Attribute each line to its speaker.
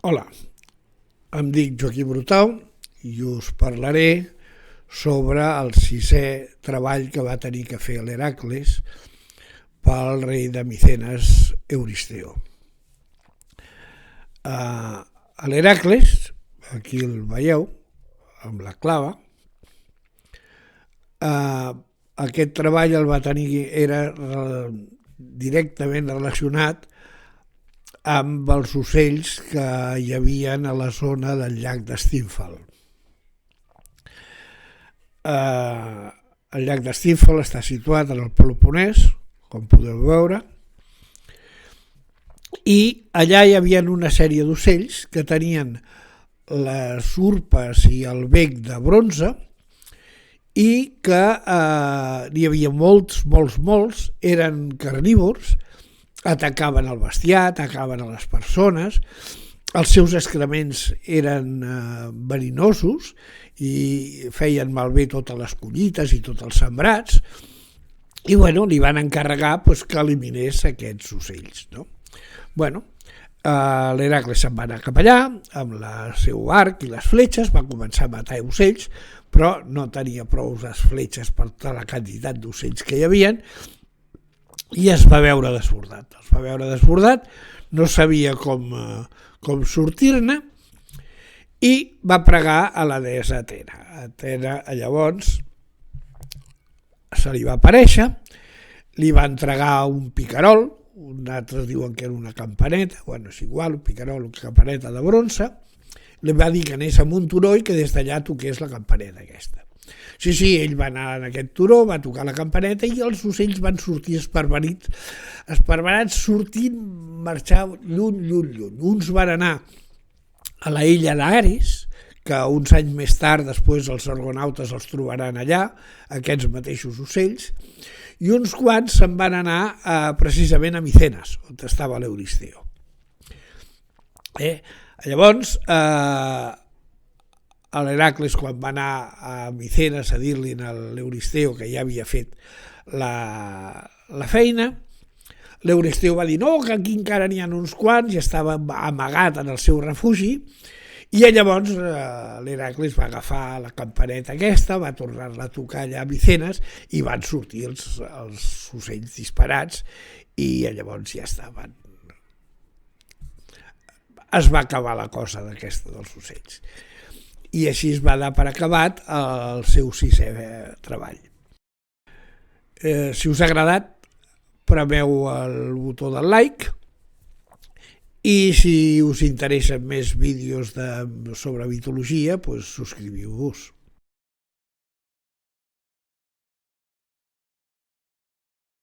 Speaker 1: Hola, em dic Joaquim Brutau i us parlaré sobre el sisè treball que va tenir que fer l'Hèracles pel rei de Micenes, Euristeo. L'Hèracles, aquí el veieu, amb la clava, aquest treball el va tenir, era directament relacionat amb els ocells que hi havia a la zona del llac d'Stymfal. El llac d'Stymfal està situat en el Peloponès, com podeu veure, i allà hi havia una sèrie d'ocells que tenien les urpes i el bec de bronze i que n'hi havia molts, eren carnívors, atacaven el bestiar, atacaven a les persones, els seus excrements eren verinosos i feien malbé totes les collites i tots els sembrats, i li van encarregar que eliminés aquests ocells. L'Hèracles se'n va anar cap allà amb el seu arc i les fletxes, va començar a matar ocells, però no tenia prou les fletxes per tota la quantitat d'ocells que hi havia i es va veure desbordat. No sabia com sortir-ne i va pregar a la deessa Atena. Atena llavors se li va aparèixer, li va entregar un picarol, altres diuen que era una campaneta, és igual, un picarol, una campaneta de bronze, li va dir que anés amb un turó i que des d'allà toqués la campaneta aquesta. Sí, ell va anar en aquest turó, va tocar la campaneta i els ocells van sortir esparverats, marxar lluny. Uns van anar a la illa d'Ares, que uns anys més tard, després els argonautes els trobaran allà, aquests mateixos ocells, i uns quants se'n van anar precisament a Micenes, on estava l'Euristeo. Llavors, l'Hèracles, quan va anar a Micenes a dir-li a l'Euristeo que ja havia fet la feina, l'Euristeo va dir no, que aquí encara n'hi ha uns quants, i estava amagat en el seu refugi, i llavors l'Hèracles va agafar la campaneta aquesta, va tornar-la a tocar allà a Micenes i van sortir els ocells disparats i llavors ja estaven. Es va acabar la cosa d'aquesta dels ocells. I així es va dar per acabat el seu sisè treball. Si us ha agradat, premeu el botó del like i si us interessen més vídeos sobre mitologia, subscriviu-vos.